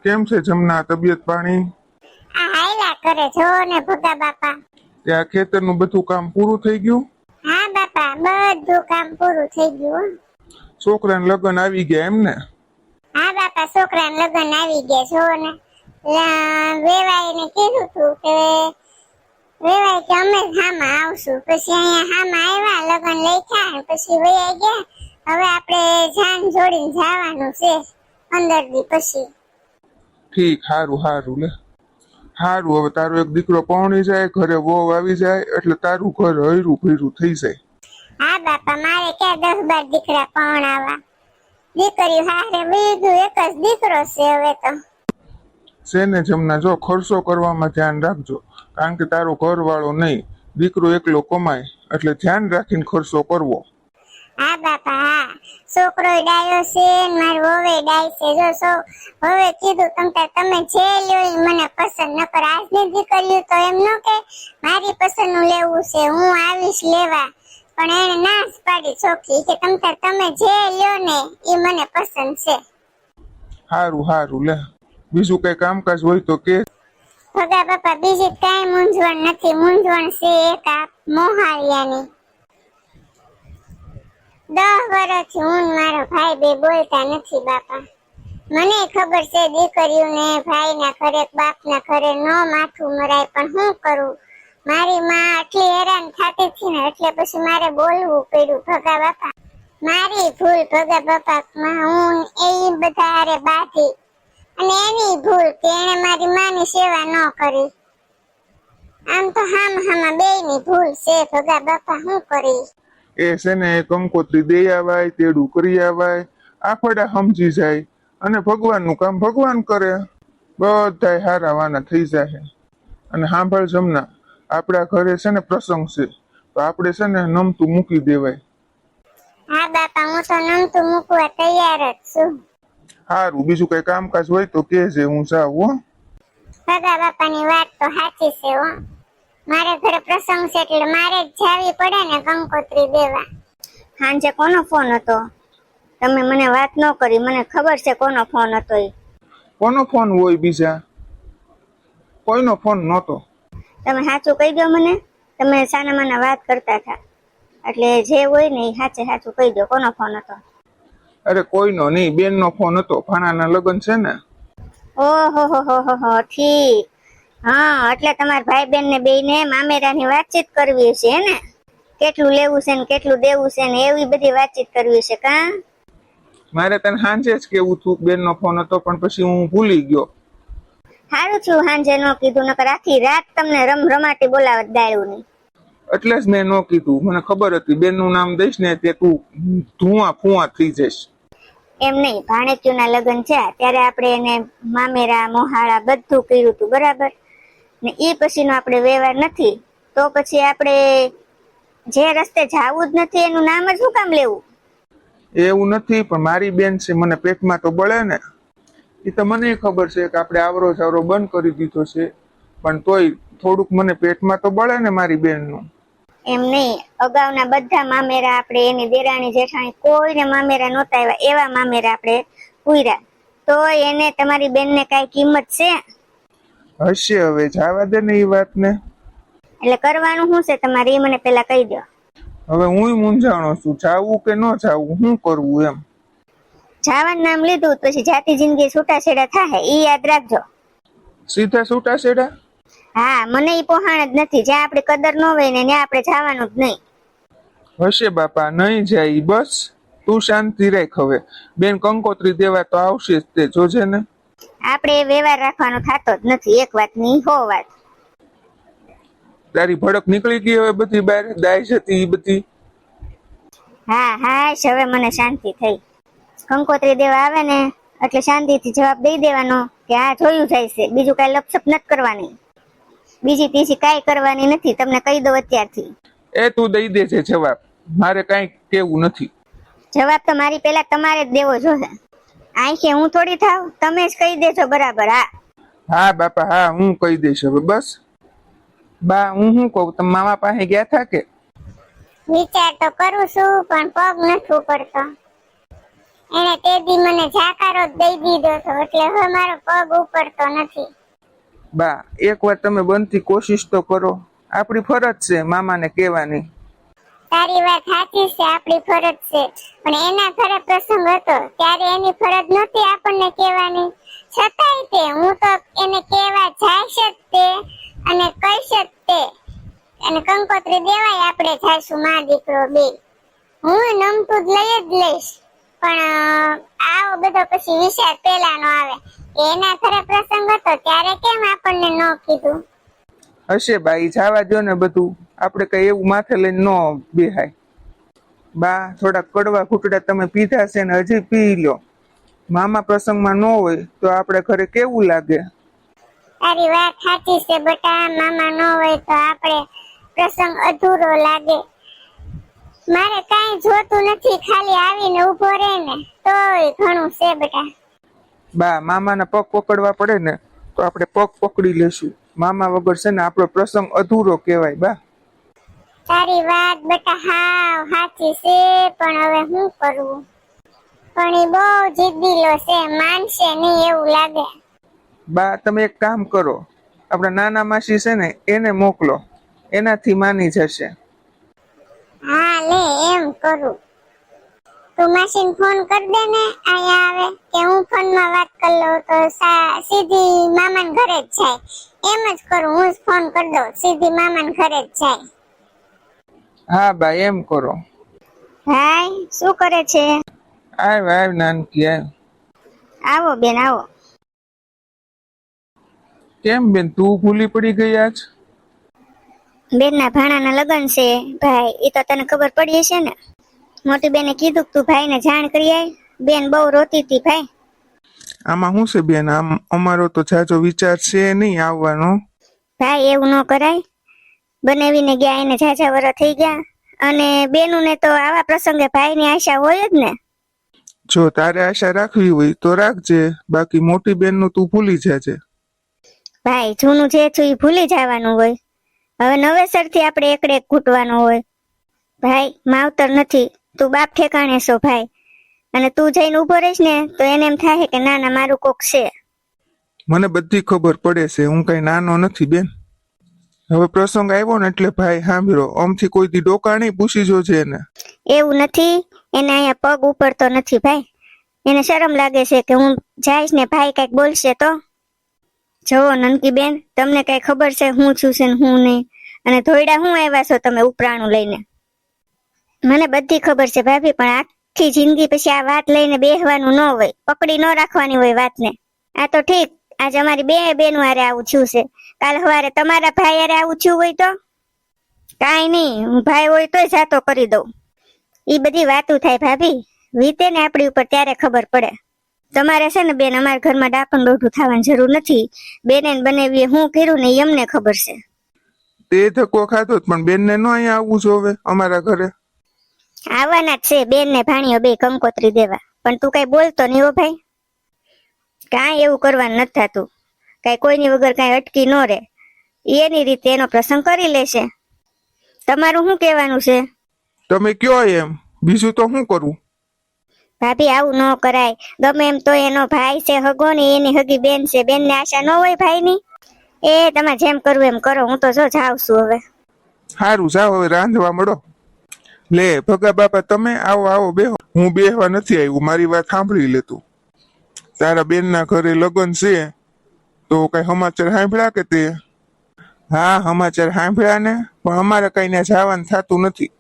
કેમ છે જમના તબિયત પાણી? આ હાયલા કરે જો ને ભગા બાપા. ત્યાં ખેતરનું બધું કામ પૂરું થઈ ગયું? હા બાપા, બધું કામ પૂરું થઈ ગયું. છોકરાને લગ્ન આવી ગયા એમ ને? હા બાપા, છોકરાને લગ્ન આવી ગયા જો ને. વેવાઈને કીધું તું કે વેવાય કે અમે હામાં આવશું. પછી અહીંયા હામાં આવ્યા, લગ્ન લખ્યા, પછી વયા ગયા. હવે આપણે જાન જોડીને જવાનું છે 15 દી પછી. ઠીક, હારું લે. હારું, હવે તારો એક દીકરો પૌણી જાય, ઘરે વહુ આવી જાય એટલે તારું ઘર હૈરું ભૈરું થઈ જાય. હા બાપા, મારે ક્યાં 10-12 દીકરા પૌણાવા. દીકરી હારે બીજું એક જ દીકરો છે હવે તો. શેને જમના જો ખર્ચો કરવામાં ધ્યાન રાખજો, કારણ કે તારો ઘરવાળો નહીં, દીકરો એકલો કમાય એટલે ધ્યાન રાખીને ખર્ચો કરવો. હા બાપા હા, છોકરો ડાયો છે ને મારી વહુએ ડાય છે. જો હવે કીધું તમે જે લ્યો ઈ મને પસંદ ન કર. આજની દીકરીઓ તો એમ ન કે મારી પસંદનું લેવું છે, હું આવીશ લેવા. પણ એને ના જ પાડી છોકરી કે તમે જે લ્યો ને ઈ મને પસંદ છે. હારું લે. બીજું કઈ કામકાજ હોય તો કે. ભગા બાપા, બીજી કઈ મૂંઝવણ નથી. મૂંઝવણ છે એક આ મોહાળિયાની. 10 વર્ષથી હું મારો ભાઈ બે બોલતા નથી બાપા. મને ખબર છે દીકરીઓને ભાઈના ઘરે બાપના ઘરે નો માથું મરાય, પણ શું કરું, મારી માં આટલી હેરાન થતી હતી ને એટલે પછી મારે બોલવું પડ્યું ભગા બાપા. મારી ભૂલ ભગા બાપા, હું એ બધા હારે બાધી અને એની ભૂલ કે એને મારી માની સેવા ન કરી. આમ તો હામાં બેયની ભૂલ છે ભગા બાપા, શું કરી. એ છે ને કંકોત્રી દઈ આવાય, તેડું કરી આવાય, આફડા સમજી જાય અને ભગવાનનું કામ ભગવાન કરે, બધાય હારા વાના થઈ જાય. અને સાંભળ જમના, આપણા ઘરે છે ને પ્રસંગ છે તો આપણે છે ને નમતું મૂકી દેવાય. હા બાપા, હું તો નમતું મૂકવા તૈયાર જ છું. હારું, બીજું કઈ કામકાજ હોય તો કહેજે, હું જાઉં હો. ભગા બાપાની વાત તો સાચી છે હો. મારે ઘરે પ્રસંગ છે એટલે મારે જ જાવી પડે ને કંકોત્રી દેવા. સાંજે કોનો ફોન હતો? તમે મને વાત ન કરી, મને ખબર છે કોનો ફોન હતો. કોનો ફોન હોય બીજા? કોઈનો ફોન નહોતો. તમે સાચું કહી દો મને. તમે સાના માના વાત કરતા હતા એટલે જે હોય ને એ સાચું કહી દો, કોનો ફોન હતો? અરે કોઈનો નહીં, બેનનો ફોન હતો, ભાણાના લગ્ન છે ને. ઓહો ઠીક. હા, એટલે તમારા ભાઈ બેન ને બેયને મામેરાની વાતચીત કરવી છે ને, કેટલું લેવું છે ને કેટલું દેવું છે ને એવી બધી વાતચીત કરવી છે કા? મારે તને સાંજે જ કેવું હતું, બેનનો ફોન હતો પણ પછી હું ભૂલી ગયો. સારું થયું સાંજે ન કીધું, નકર આખી રાત તમને રમાટી બોલાવત દાળ્યું નહીં. એટલે જ મેં ન કીધું, મને ખબર હતી બેનનું નામ દઈશ ને તે તું ધુઆ ફુઆ થઈ જઈશ. એમ નહીં, ભાણેજના લગ્ન છે ત્યારે આપણે એને મામેરા મોહાળા બધું કર્યું હતું બરાબર ને. એ પછીનો આપણે વ્યવહાર નથી તો પછી આપણે જે રસ્તે જાવું જ નથી એનું નામ જ શું કામ લેવું? એવું નથી, પણ મારી બેન છે, મને પેટમાં તો બળે ને. એ તો મને ખબર છે કે આપણે આવરો જાવરો બંધ કરી દીધો છે, પણ તોય થોડુંક મને પેટમાં તો બળે ને મારી બેનનું. એમ નહીં, અગાઉના બધા મામેરા આપણે એની દેરાણી જેઠાણી કોઈને મામેરા નહોતા આવ્યા એવા મામેરા આપણે પૂર્યા, તો એને તમારી બેનને કઈ કિંમત છે? હશે, હવે જવા દે ને એ વાતને. એટલે કરવાનું શું છે તમારે એ મને પેલા કહી દો. હવે હું મૂંઝાણો છું, જાવું કે ન જાવું, શું કરવું એમ. જાવાનું નામ લીધું પછી જાતિ જિંદગી છૂટાછેડા થાય એ યાદ રાખજો. સીધા છૂટાછેડા? હા, મને ઈ પોહાણ જ નથી. જ્યાં આપણી કદર ન હોય ને ત્યાં આપણે જવાનું જ નહીં. હશે બાપા, નહીં જાય બસ, તું શાંતિ રાખ. હવે બેન કંકોત્રી દેવા તો આવશે જ, તે જોજે ને. આપણે એ વ્યવહાર રાખવાનો થતો જ નથી, એક વાત ની 100 વાત. તારી ભડક નીકળી ગઈ હવે બધી બહાર, દાય જતી બધી. હા હવે મને શાંતિ થઈ. કંકોત્રી દેવા આવે ને એટલે શાંતિથી જવાબ દઈ દેવાનો કે આ જોયું જાય છે, બીજું કઈ લપસપ નથી કરવાની, બીજી ત્રીજી કાંઈ કરવાની નથી. તમને કહી દઉં અત્યારથી. એ તું દઈ દેજે જવાબ, મારે કઈ કેવું નથી. જવાબ તો મારી પેલા તમારે જ દેવો જોઈએ. આંખે હું થોડી થાવ, તમે જ કહી દેજો બરાબર. હા બાપા હા, હું કહી દઈશ હવે બસ. બા, હું શું કહું, તમે મામા પાસે ગયા થા કે? વિચાર તો કરું છું પણ પગ નથી ઉપડતો. એને તે દી મને જાકારો જ દઈ દીધો હતો, એટલે હવે મારો પગ ઉપડતો નથી. બા, એક વાર તમે બનતી કોશિશ તો કરો. આપણી ફરજ છે મામાને કહેવાની. તારી વાત સાચી છે, આપણી ફરજ છે, પણ એના ઘરે પ્રસંગ હતો ત્યારે એની ફરજ નહોતી આપણને કહેવાની. છતાંય તે હું તો એને કહેવા જઈશ જ તે અને કહીશ જ તે, અને કંકોત્રી દેવાય આપણે જઈશું માં દીકરો બે. હું નમતું જ લઈ જ લઈશ, પણ આવો બધો પછી વિચાર પેલાનો આવે કે એના ઘરે પ્રસંગ હતો ત્યારે કેમ આપણને ન કીધું. હશે બા, ઈ જવા દો ને બધું. આપણે કઈ એવું માથે લઈને ન બેહાય. બા, થોડા કડવા ઘૂંટડા તમે પીધા છે ને હજી પી લ્યો. મામા પ્રસંગમાં ન હોય તો આપણે ઘરે કેવું લાગે? તારી વાત સાચી છે બટા, મામા ન હોય તો આપણે પ્રસંગ અધૂરો લાગે. મારે કાંઈ જોતું નથી, ખાલી આવીને ઊભો રહે ને તોય ઘણું છે બેટા. બા, મામાના પગ પકડવા પડે ને તો આપણે પગ પકડી લેશું. મામા વગર છે ને આપણો પ્રસંગ અધૂરો કહેવાય. બા, તારી વાત બેટા હાવ સાચી છે, પણ હવે શું કરવું? પણ એ બહુ જિદ્દીલો છે, માનશે નહીં એવું લાગે. બા, તમે એક કામ કરો, આપણા નાના માસી છે ને એને મોકલો, એનાથી માની જશે. હા લે, એમ કરું. તું માસીને ફોન કર દે ને અહીંયા આવે, કે હું ફોનમાં વાત કરી લઉં તો સીધી મામાને ઘરે જ જાય. એમ જ કરું, હું જ ફોન કરી દઉં, સીધી મામાને ઘરે જ જાય. હા બા, એમ કરો. ભાઈ શું કરે છે? આવ નાનકી આવ. આવો બેન આવો. કેમ બેન, તું ભૂલી પડી ગઈ આજ? બેનના ભાણાના લગ્ન છે ભાઈ, એ તો તને ખબર પડી હશે ને. મોટી બેને કીધું કે તું ભાઈને જાણ કરી આય. બેન બહુ રોતી હતી ભાઈ. આમાં શું છે બેન, આમ અમારો તો જાજો વિચાર છે નહીં આવવાનો. ભાઈ એવું ન કરાય, બનાવીને ગયા એને ઝાઝા વરસ થઈ ગયા, અને બેનુને તો આવા પ્રસંગે ભાઈની આશા હોય જ ને. જો તારે આશા રાખવી હોય તો રાખજે, બાકી મોટી બેનનું તું ભૂલી જાજે. ભાઈ જૂનું જે છું એ ભૂલી જવાનું હોય, હવે નવેસરથી આપણે એકડે ઘૂંટવાનું હોય. ભાઈ માવતર નથી, તું બાપ ઠેકાણે છો ભાઈ, અને તું જઈને ઉભો રહીશ ને તો એને એમ થાય કે ના ના મારું કોક છે. મને બધી ખબર પડે છે, હું કઈ નાનો નથી બેન. હવે પ્રસંગ આવ્યો ને એટલે ભાઈ સાંભળો, આમથી કોઈ દી ડોકા નહીં પૂછી જોજે એને. એવું નથી, એને અહીંયા પગ ઉપડતો નથી ભાઈ, એને શરમ લાગે છે કે હું જઈશ ને ભાઈ કઈક બોલશે તો. જવો નનકી બેન, તમને કઈ ખબર છે હું છું છે ને હું નહીં, અને ધોયડા હું આવ્યા છો તમે ઉપરાણું લઈને. મને બધી ખબર છે ભાભી, પણ આખી જિંદગી પછી આ વાત લઈને બેહવાનું ન હોય, પકડી ન રાખવાની હોય વાતને. આ તો ઠીક, આજ અમારી બે બેનું હારે આવું થયું છે, કાલ સવારે તમારા ભાઈ હારે આવું થયું હોય તો કાંઈ નહીં, હું ભાઈ હોય તોય જાતો કરી દઉં. ઈ બધી વાતું થાય ભાભી, વીતે ને આપણી ઉપર ત્યારે ખબર પડે. તમારે છે ને બેન અમારા ઘરમાં ડાકણ દોઢું થવાની જરૂર નથી. બેને બનેવીએ હું કર્યું ને એ અમને ખબર છે. તે ધક્કો ખાધો પણ બેનને ન અહીંયા આવવું જોવે અમારા ઘરે. આવવાના જ છે બેન ને ભાણીઓ બે કંકોત્રી દેવા, પણ તું કઈ બોલતો નહીં હો ભાઈ. કાંઈ એવું કરવાનું નથી થતું, કઈ કોઈની વગર કઈ અટકી ન રે, એની રીતે એનો પ્રસંગ કરી લેશે. તમારું શું કહેવાનું છે? તમે કયો એમ, બીજું તો શું કરું? ભાભી આવું ન કરાય, ગમે એમ તો એનો ભાઈ છે હગો ને એની હગી બેન છે, બેન ને આશા ન હોય ભાઈની. એ તમે જેમ કરવું એમ કરો, હું તો જો જાઉં છું હવે. સારું, જાઓ હવે રાંધવા મળો. લે ભગા બાપા, તમે આવો આવો બેહો. હું બેહવા નથી આવ્યું, મારી વાત સાંભળી લે તું. તારા બેનના ઘરે લગ્ન છે તો કઈ સમાચાર સાંભળ્યા કે તે? હા સમાચાર સાંભળ્યા ને, પણ અમારે કઈ ત્યાં જવાનું થતું નથી.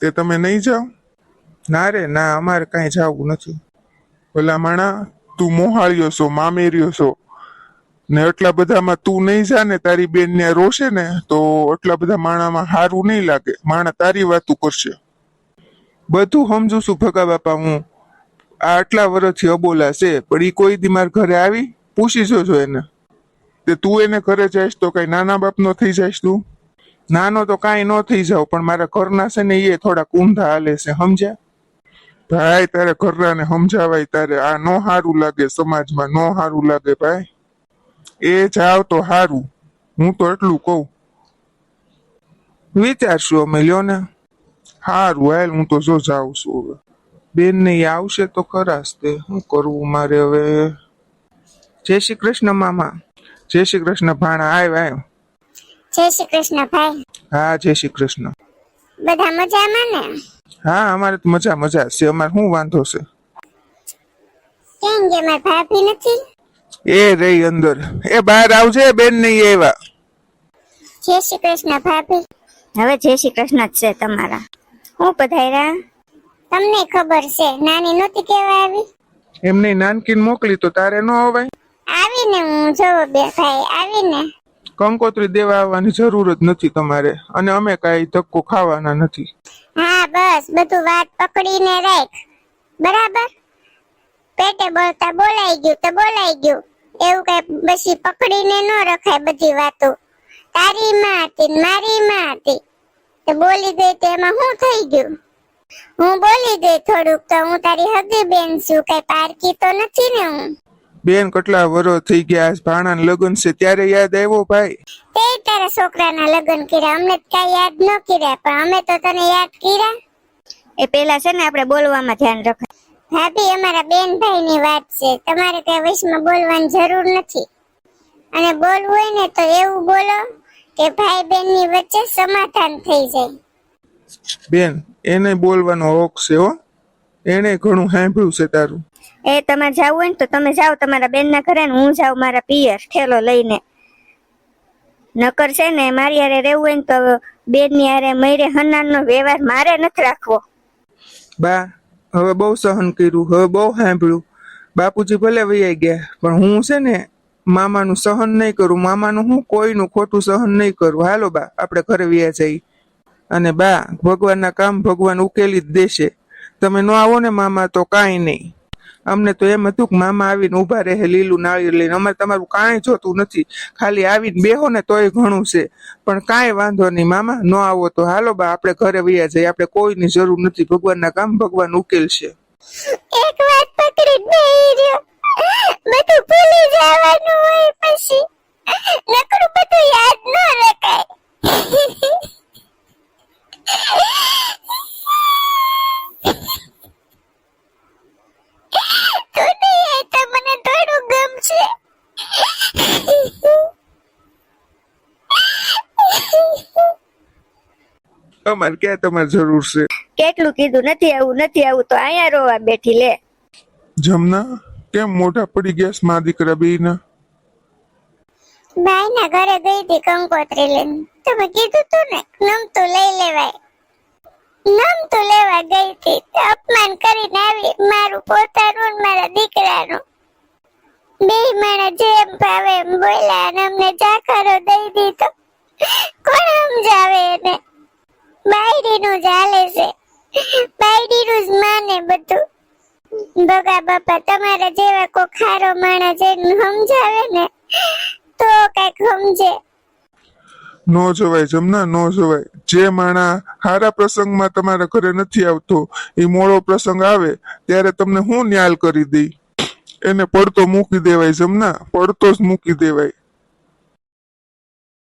તે તમે નહીં જાઓ? ના રે ના, અમારે કઈ જવું નથી. ભલા માણા, તું મોહાળ્યો છો, મામેર્યો છો ને, એટલા બધામાં તું નહીં જા ને, તારી બેન ને રોશે ને તો એટલા બધા માણામાં સારું નહીં લાગે. માણા તારી વાતું કરશે. બધું સમજુ છું ભગા બાપા, હું આ આટલા વર્ષથી અબોલા છે, પણ ઈ કોઈ દી મારા ઘરે આવી પૂછી જોજો એને. તે તું એને ઘરે જઈશ તો કઈ નાના બાપ નો થઈ જઈશ તું? નાનો તો કાંઈ ન થઈ જાવ, પણ મારા ઘરના છે ને એ થોડા ઊંધા હાલે છે, સમજ્યા? ભાઈ તારે ઘરનાને સમજાવાય, તારે આ નો સારું લાગે, સમાજમાં નો સારું લાગે ભાઈ. એ જાવ તો સારું, હું તો એટલું કહું. વિચારશું અમે, લ્યો ને. સારું હાલ, હું તો જો જાઉં છું હવે. બેન ને ઈ આવશે તો ખરાશ તે શું કરવું મારે હવે. જય શ્રી કૃષ્ણ મામા. જય શ્રી કૃષ્ણ ભાણા. આવ. જય શ્રી કૃષ્ણ ભાઈ. હા જય શ્રી કૃષ્ણ. બધા મજામાં ને? હા અમારે તો મજા છે. અમારે શું વાંધો છે? કેમ કે મારી ભાભી નથી? એ રહી અંદર. એ બહાર આવજે, બેન નહીં આવ્યા. જય શ્રી કૃષ્ણ ભાભી. હવે જય શ્રી કૃષ્ણ જ છે તમારા. હું પધાર્યા? તમને ખબર છે નાની નહોતી કેવા આવી? એમને નાનકીને મોકલી તો તારે ન અવાય? આવીને હું જોવો બે ભાઈ આવીને. કંકોત્રી દેવા આવવાની જરૂર જ નથી તમારે, અને અમે કાંઈ ધક્કો ખાવાના નથી. હા બસ બધું વાત પકડીને રાખ, બરાબર? પેટે બોલતા બોલાઈ ગયું તો બોલાઈ ગયું, એવું કઈ પછી પકડીને ન રખાય બધી વાતો. તારી માં હતી મારી માં હતી તો બોલી ગઈ તો એમાં શું થઈ ગયું? હું બોલી ગઈ થોડુંક તો હું તારી હગી બેન છું, કઈ પારકી તો નથી ને હું. બેન કેટલા વર્ષ થઈ ગયા, આજ ભાણાના લગ્ન છે ત્યારે યાદ આવ્યો ભાઈ? તે તારા છોકરાના લગ્ન કર્યા, અમને કઈ યાદ ન કર્યા, પણ અમે તો તને યાદ કર્યા. એ પેલા છે ને આપણે બોલવામાં ધ્યાન રખાય. ભાભી અમારા બેન ભાઈ ની વાત છે, તમારે કઈ વચમાં બોલવાની જરૂર નથી. અને બોલવું હોય ને તો એવું બોલો કે ભાઈ બેન ની વચ્ચે સમાધાન થઈ જાય. બેન એને બોલવાનો હક છે હો, એને ઘણું સાંભળ્યું છે તારું. એ તમારે જાવું હોય ને તો તમે જાઓ તમારા બેનના ઘરે, ને હું જાઉં મારા પિયર ઠેલો લઈને. નકર છે ને મારી હારે રહેવું હોય ને તો બેનની હારે મયરે હનાનનો વ્યવહાર મારે નથી રાખવો. બા હવે બહુ સહન કર્યું, હવે બહુ સાંભળ્યું. બાપુજી ભલે વૈયા ગયા, પણ હું છે ને મામાનું સહન નહીં કરું. મામાનું હું કોઈનું ખોટું સહન નહીં કરું. હાલો બા આપણે ઘરે વૈયા જઈએ. અને બા ભગવાનના કામ ભગવાન ઉકેલી જ દેશે. તમે ન આવો ને મામા તો કાંઈ નહીં. અમને તો એમ હતું કે મામા આવીને ઉભા રહે લીલું નાળિયેર લઈને, અમારે તમારું કાંઈ જોતું નથી, ખાલી આવીને બેહો ને તોય ઘણું છે. પણ કાંઈ વાંધો નહીં મામા, ન આવો તો હાલો બા આપણે ઘરે વૈયા જઈએ. આપણે કોઈની જરૂર નથી, ભગવાનના કામ ભગવાન ઉકેલશે. એક વાત પકડી બેહી રહ્યો, બધું ભૂલી જવાનું હોય પછી, નકરું બધું યાદ ન રખાય. તું નહીં આય તો મને થોડું ગમશે. અમારે ક્યાં તમારે જરૂર છે? કેટલું કીધું નથી આવું તો અહીંયા રોવા બેઠી લે. જમના કેમ મોઢા પડી ગયા છે મા દીકરા બેયના? ભાઈ ના ઘરે ગઈ હતી કંકોત્રી લઈને, તમે કીધું તું ને નમતું લઈ લેવાય. નમતું લેવા ગઈ હતી, અપમાન કરીને આવી, મારું પોતાનું ને મારા દીકરાનું. બે માણા જેમ ભાવે એમ બોલ્યા અને અમને જાકારો દઈ દીધો. કોણ સમજાવે એને? બાયડીનું જ હાલે છે, બાયડીનું જ માને બધું. ભગા બાપા તમારા જેવા કોઈ ખારો માણસ એને સમજાવે ને તો કઈક સમજે. નો જવાય જમના, નો જવાય. જે માણા હારા પ્રસંગમાં તમારા ઘરે નથી આવતો, એ મોડો પ્રસંગ આવે ત્યારે તમને હું ન્યાલ કરી દઈ. એને પડતો મૂકી દેવાય જમના, પડતો જ મૂકી દેવાય.